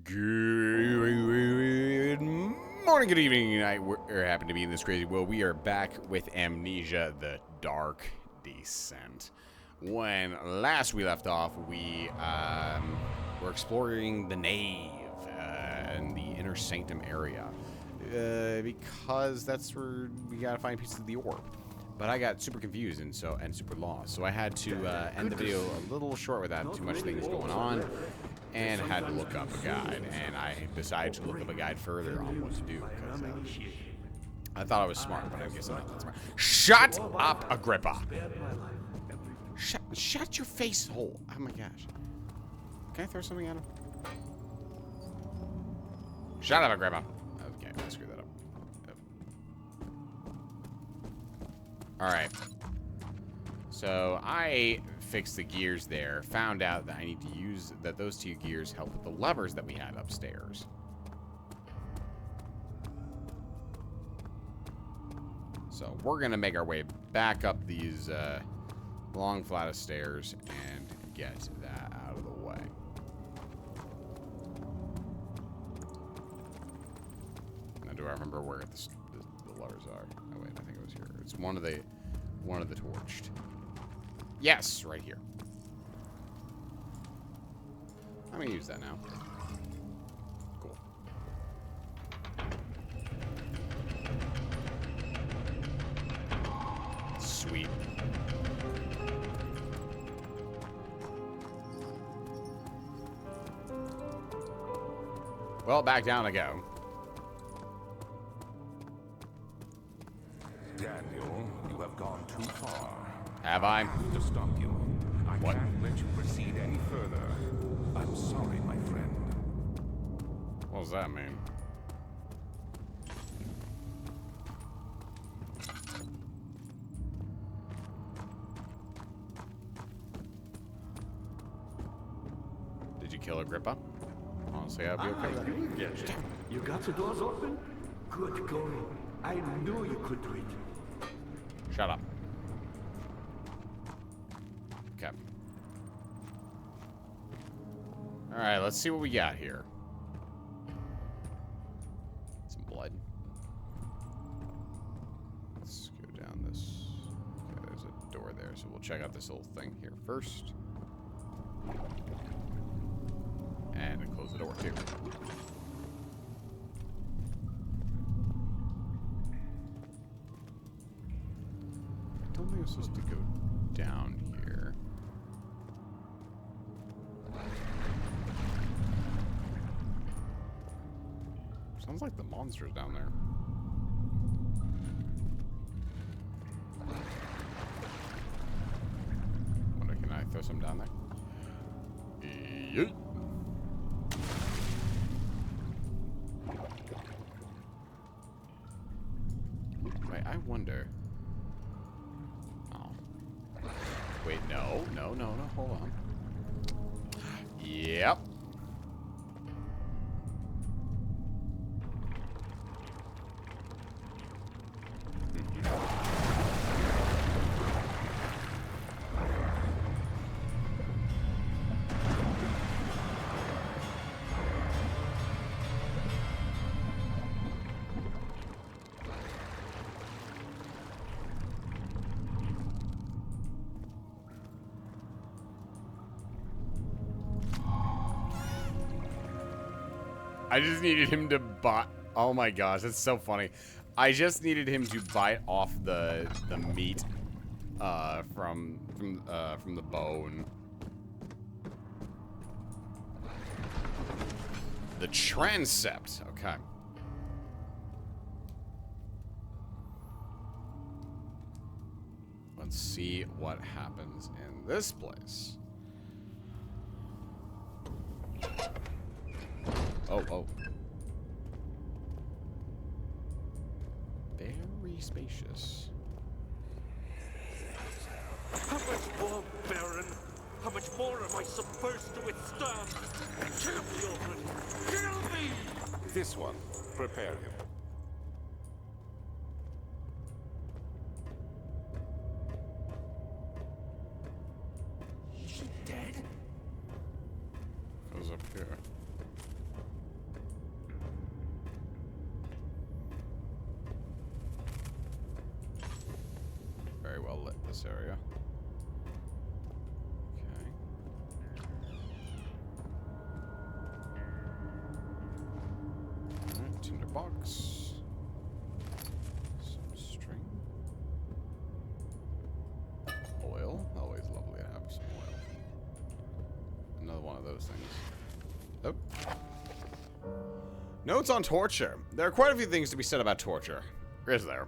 Good morning, good evening, good night. We're happen to be in this crazy world. We are back with Amnesia, the Dark Descent. When last we left off, we were exploring the nave and the inner sanctum area because that's where we gotta find pieces of the orb. But I got super confused and super lost, so I had to end the video a little short without too much things going on, and had to look up a guide. And I decided to look up a guide further on what to do because I thought I was smart, but I guess I'm not that smart. Shut up, Agrippa! Shut your face hole! Oh my gosh! Can I throw something at him? Shut up, Agrippa! Okay, I screwed that up. Alright. So I fixed the gears there, found out that I need to use that those two gears help with the levers that we had upstairs. So we're gonna make our way back up these long flight of stairs and get that out of the way. Now, do I remember where the levers are? Oh wait, I think it was here. It's one of the torched. Yes, right here. I'm gonna use that now. Cool. Sweet. Well, back down I go. Daniel, you have gone too far. Have I? To stop you. I What? can't let you proceed any further. I'm sorry, my friend. What does that mean? Did you kill Agrippa? Honestly, I'd be okay with that. Yes. You got the doors open? Good going. I knew you could do it. Shut up. Okay. Alright, let's see what we got here. Some blood. Let's go down this. Okay, there's a door there, so we'll check out this little thing here first. And close the door too. I don't think I'm supposed to go down here. Sounds like the monster's down there. Wonder, can I throw some down there? Yeet. Wait, I wonder. Oh. Wait, no, hold on. Yep. I just needed him to bite. Oh my gosh, that's so funny. I just needed him to bite off the meat from the bone. The transept. Okay. Let's see what happens in this place. Oh. Very spacious. How much more, Baron? How much more am I supposed to withstand? Kill me already! Kill me! This one. Prepare him. Is she dead? Goes up here. this area. Okay. Alright, tinderbox. Some string. Oil. Always lovely to have some oil. Another one of those things. Oh. Notes on torture. There are quite a few things to be said about torture. Is there?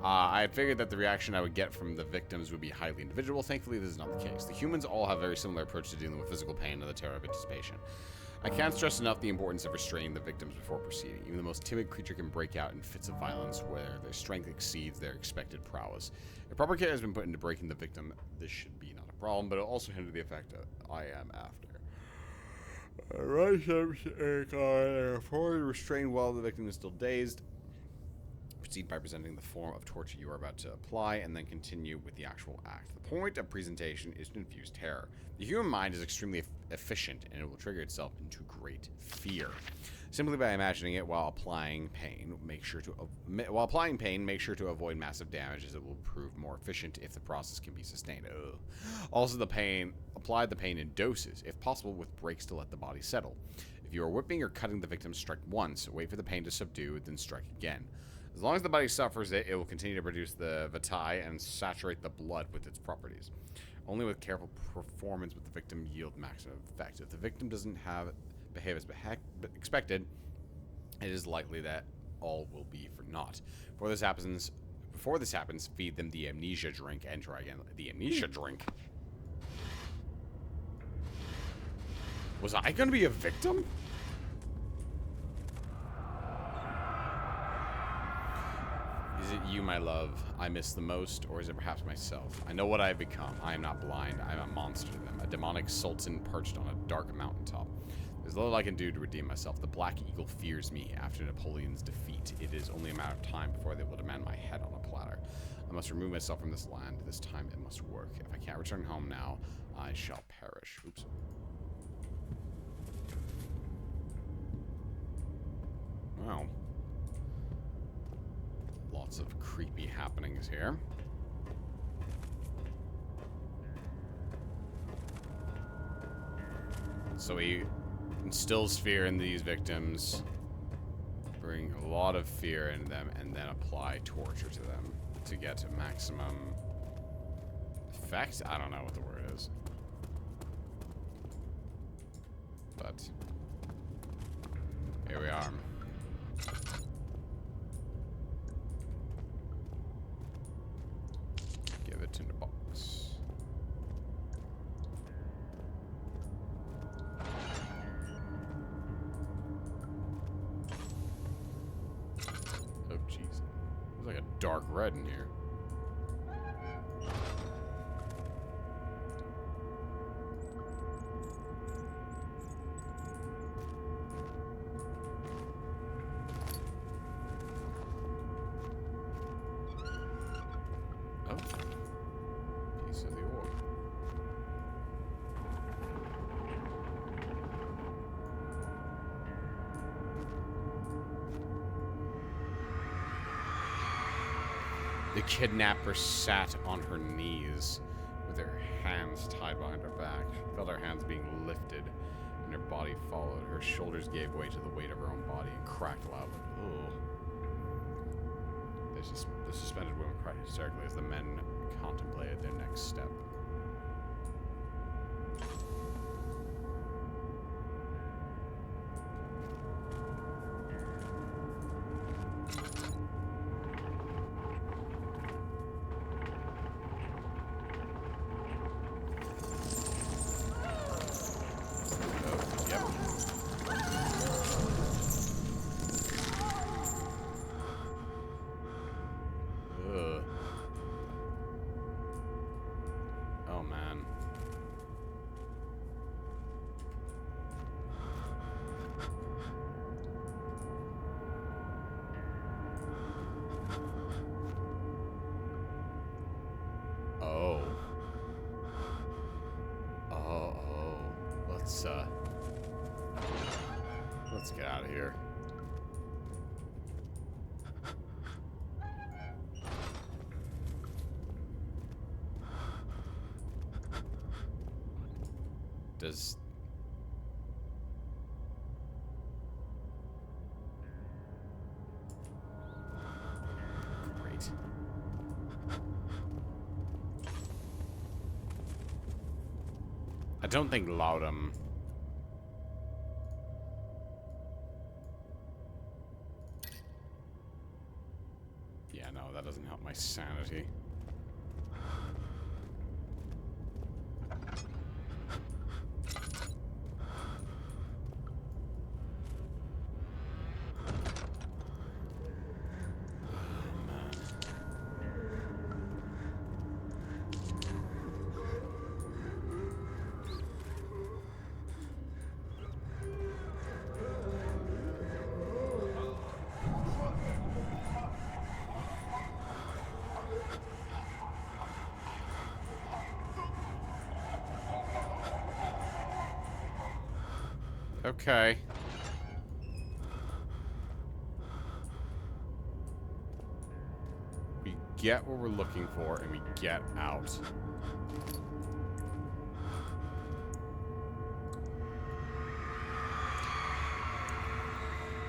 I had figured that the reaction I would get from the victims would be highly individual. Thankfully, this is not the case. The humans all have a very similar approach to dealing with physical pain and the terror of anticipation. I can't stress enough the importance of restraining the victims before proceeding. Even the most timid creature can break out in fits of violence where their strength exceeds their expected prowess. If proper care has been put into breaking the victim, this should be not a problem, but it'll also hinder the effect I am after. Alright, fully restrained while the victim is still dazed. Proceed by presenting the form of torture you are about to apply, and then continue with the actual act. The point of presentation is to infuse terror. The human mind is extremely efficient, and it will trigger itself into great fear. Simply by imagining it while applying pain, make sure to avoid massive damage, as it will prove more efficient if the process can be sustained. Ugh. Also, apply the pain in doses, if possible, with breaks to let the body settle. If you are whipping or cutting the victim, strike once, wait for the pain to subdue, then strike again. As long as the body suffers it, it will continue to produce the vitae and saturate the blood with its properties. Only with careful performance will the victim yield maximum effect. If the victim doesn't behave as expected, it is likely that all will be for naught. Before this happens, feed them the amnesia drink and try again. The amnesia drink? Was I going to be a victim? Is it you, my love, I miss the most, or is it perhaps myself? I know what I have become. I am not blind. I am a monster to them, a demonic sultan perched on a dark mountaintop. There's little I can do to redeem myself. The Black Eagle fears me. After Napoleon's defeat, it is only a matter of time before they will demand my head on a platter. I must remove myself from this land. This time it must work. If I can't return home now, I shall perish. Oops. Wow. Lots of creepy happenings here. So he instills fear in these victims, bring a lot of fear into them, and then apply torture to them to get maximum effect? I don't know what the word is. But here we are. Give it in the box. Oh, jeez. There's like a dark red in here. Piece of the orb. The kidnapper sat on her knees with her hands tied behind her back. She felt her hands being lifted and her body followed. Her shoulders gave way to the weight of her own body and cracked loudly. Ugh. The suspended woman cried hysterically as the men contemplated their next step. Oh, yep. Ugh. Oh, man. Oh. Oh. Let's get out of here. Does... Great. I don't think Laudum... Yeah, no, that doesn't help my sanity. Okay. We get what we're looking for, and we get out.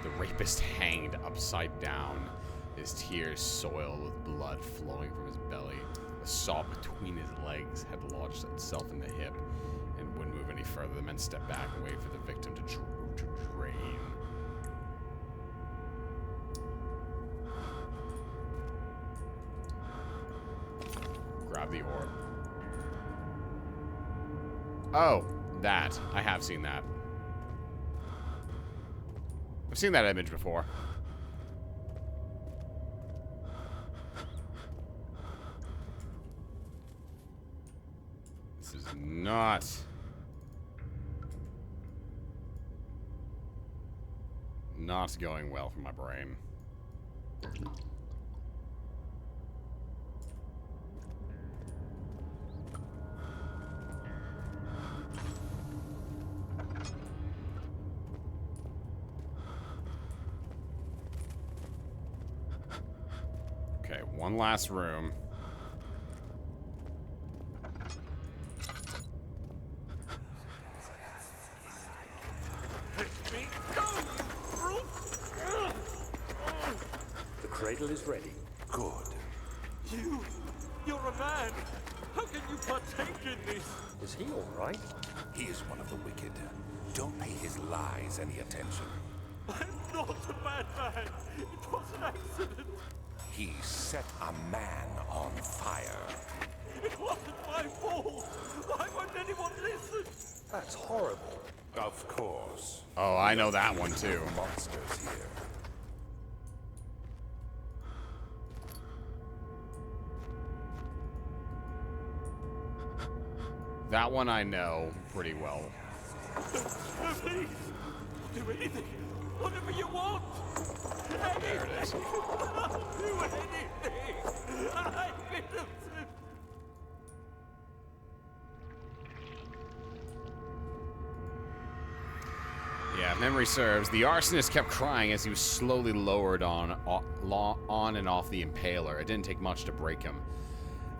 The rapist hanged upside down, his tears soiled with blood flowing from his belly. A saw between his legs had lodged itself in the hip and wouldn't move any further. The men stepped back and waited for the victim to drain. Grab the orb. Oh, that. I have seen that. I've seen that image before. This is not... not going well for my brain. Okay, one last room. The cradle is ready. Good. You're a man. How can you partake in this? Is he all right? He is one of the wicked. Don't pay his lies any attention. I'm not a bad man. It was an accident. He set a man on fire. It wasn't my fault. Why won't anyone listen? That's horrible. Of course. Oh, I know that one too. Monsters here. That one I know pretty well. Please, do anything. Whatever you want. There it is. I'll do anything. I'm innocent. Yeah, if memory serves, the arsonist kept crying as he was slowly lowered on and off the impaler. It didn't take much to break him.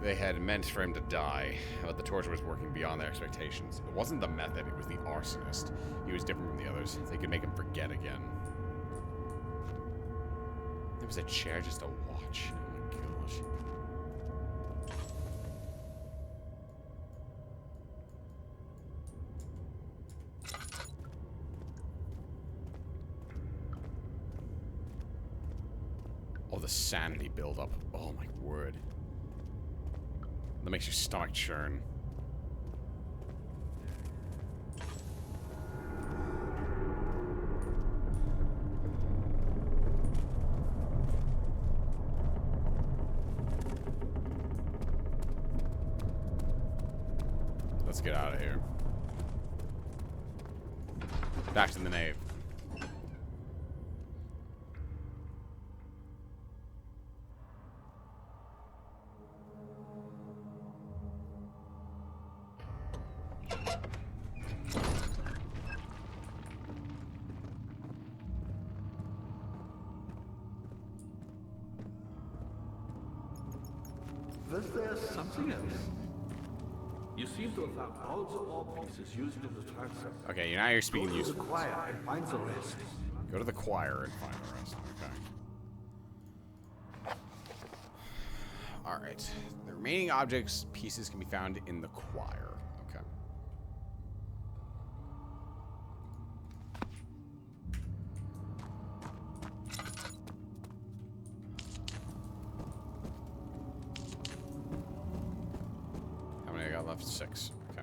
They had meant for him to die, but the torture was working beyond their expectations. It wasn't the method, it was the arsonist. He was different from the others. They could make him forget again. There was a chair just to watch. Oh my gosh. Oh, the sanity buildup. Oh my word. That makes your stomach churn. Let's get out of here. Back to the nave. Was there something else? You seem to have found all the orb pieces used in the transfer. Okay, now you're speaking Go to the useful. choir and find the rest. Go to the choir and find the rest. Okay. Alright. The remaining objects pieces can be found in the choir. Okay. How many I got left? 6. Okay.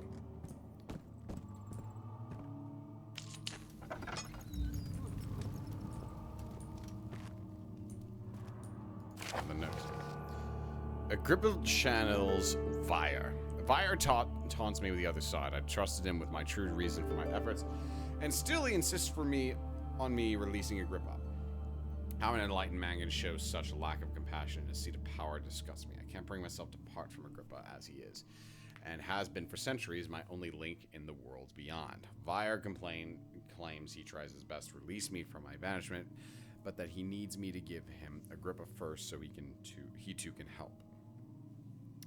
The note. Agrippa channels Vire. Vire taunts me with the other side. I trusted him with my true reason for my efforts, and still he insists on me releasing Agrippa. How an enlightened man can show such a lack of compassion and a seat of power disgusts me. I can't bring myself to part from Agrippa as he is, and has been for centuries my only link in the worlds beyond. Vire claims he tries his best to release me from my banishment, but that he needs me to give him Agrippa first so he too can help.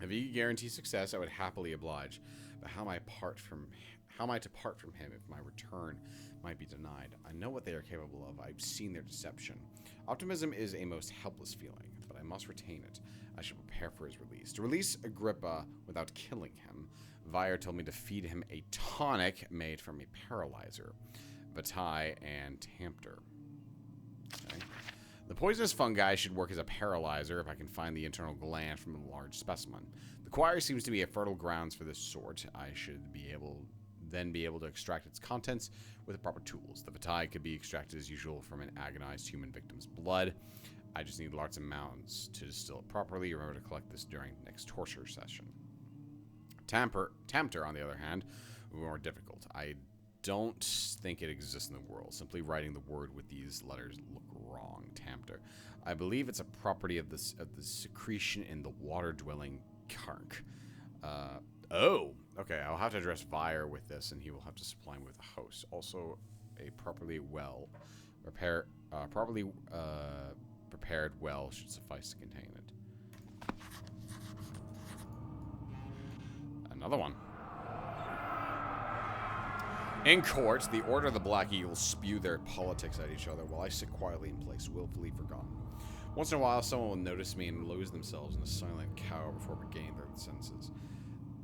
If he could guarantee success, I would happily oblige. But how am I to part from him if my return might be denied? I know what they are capable of. I've seen their deception. Optimism is a most helpless feeling, but I must retain it. I should prepare for his release. To release Agrippa without killing him, Vire told me to feed him a tonic made from a paralyzer, Vitae and Tamter. Okay. The poisonous fungi should work as a paralyzer if I can find the internal gland from a large specimen. The choir seems to be a fertile grounds for this sort. I should then be able to extract its contents with the proper tools. The vitae could be extracted as usual from an agonized human victim's blood. I just need large amounts to distill it properly. Remember to collect this during the next torture session. Tamter, on the other hand, will be more difficult. I don't think it exists in the world. Simply writing the word with these letters look wrong. Tamter. I believe it's a property of the secretion in the water-dwelling kark. Oh, okay. I'll have to address Vire with this, and he will have to supply me with a host. Also, a properly prepared well should suffice to contain it. Another one. In court, the Order of the Black Eagles spew their politics at each other while I sit quietly in place, willfully forgotten. Once in a while, someone will notice me and lose themselves in a silent cower before regaining their senses.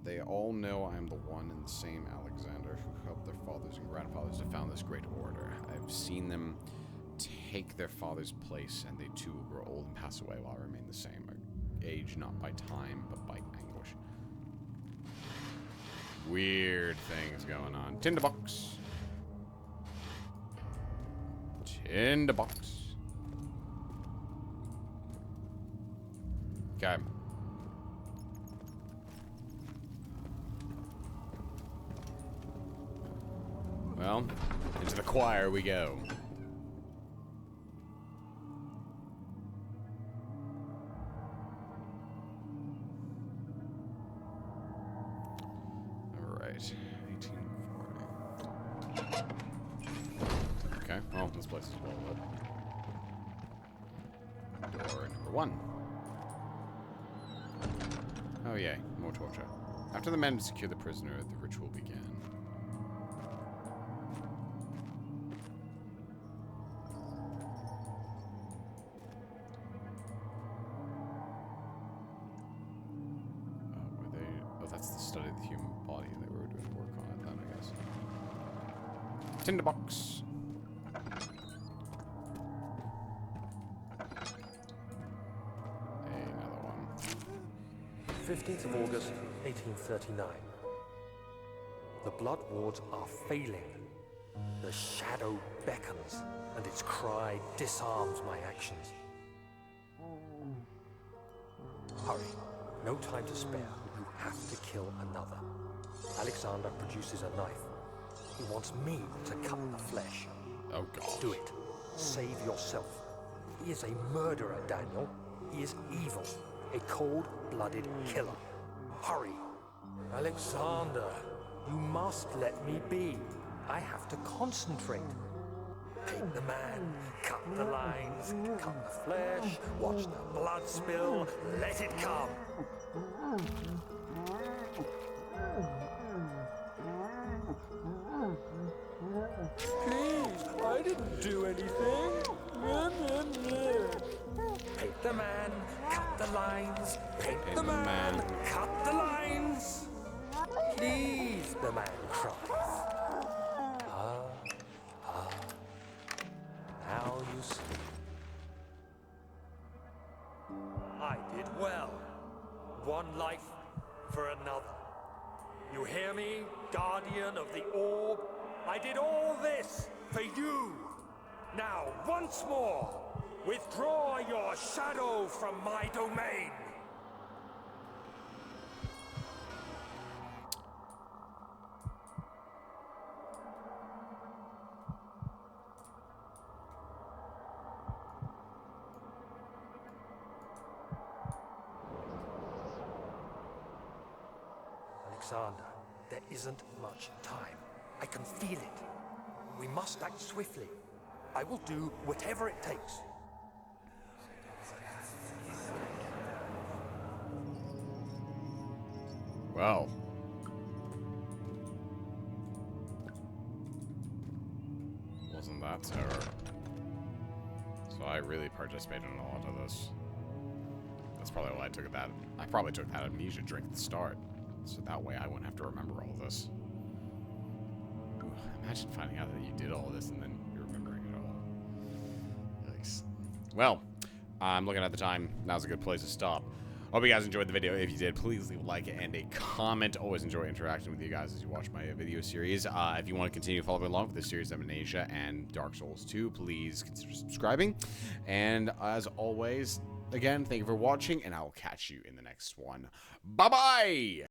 They all know I am the one and the same Alexander who helped their fathers and grandfathers to found this great order. I've seen them take their father's place, and they too will grow old and pass away while I remain the same. Age not by time, but by anguish. Weird things going on. Tinderbox. Tinderbox. Okay. Well, into the choir we go. Alright. 1840. Okay, well, this place is well lit. Door number 1. Oh yay, more torture. After the men had secured the prisoner, the ritual began. That's the study of the human body. They were doing work on it then, I guess. Tinderbox. Another one. 15th of August, 1839. The blood wards are failing. The shadow beckons, and its cry disarms my actions. Hurry. No time to spare. You have to kill another. Alexander produces a knife. He wants me to cut the flesh. Oh, God. Do it. Save yourself. He is a murderer, Daniel. He is evil. A cold-blooded killer. Hurry. Alexander, you must let me be. I have to concentrate. Take the man, cut the lines, cut the flesh, watch the blood spill, let it come. Please, I didn't do anything. Paint the man, cut the lines. Paint the man, cut the lines. Please, the man cries. Now you sleep. I did well. One life for another. You hear me, guardian of the orb? I did all this for you. Now, once more, withdraw your shadow from my domain. Alexander, there isn't much time. I can feel it. We must act swiftly. I will do whatever it takes. Well. Wasn't that terror? So I really participated in a lot of this. That's probably why I took that. I probably took that amnesia drink at the start. So that way I wouldn't have to remember all this. Ooh, imagine finding out that you did all this and then you're remembering it all. Yikes. Well, I'm looking at the time. Now's a good place to stop. Hope you guys enjoyed the video. If you did, please leave a like and a comment. Always enjoy interacting with you guys as you watch my video series. If you want to continue following along with this series of Amnesia and Dark Souls 2, please consider subscribing. And as always, again, thank you for watching, and I will catch you in the next one. Bye-bye!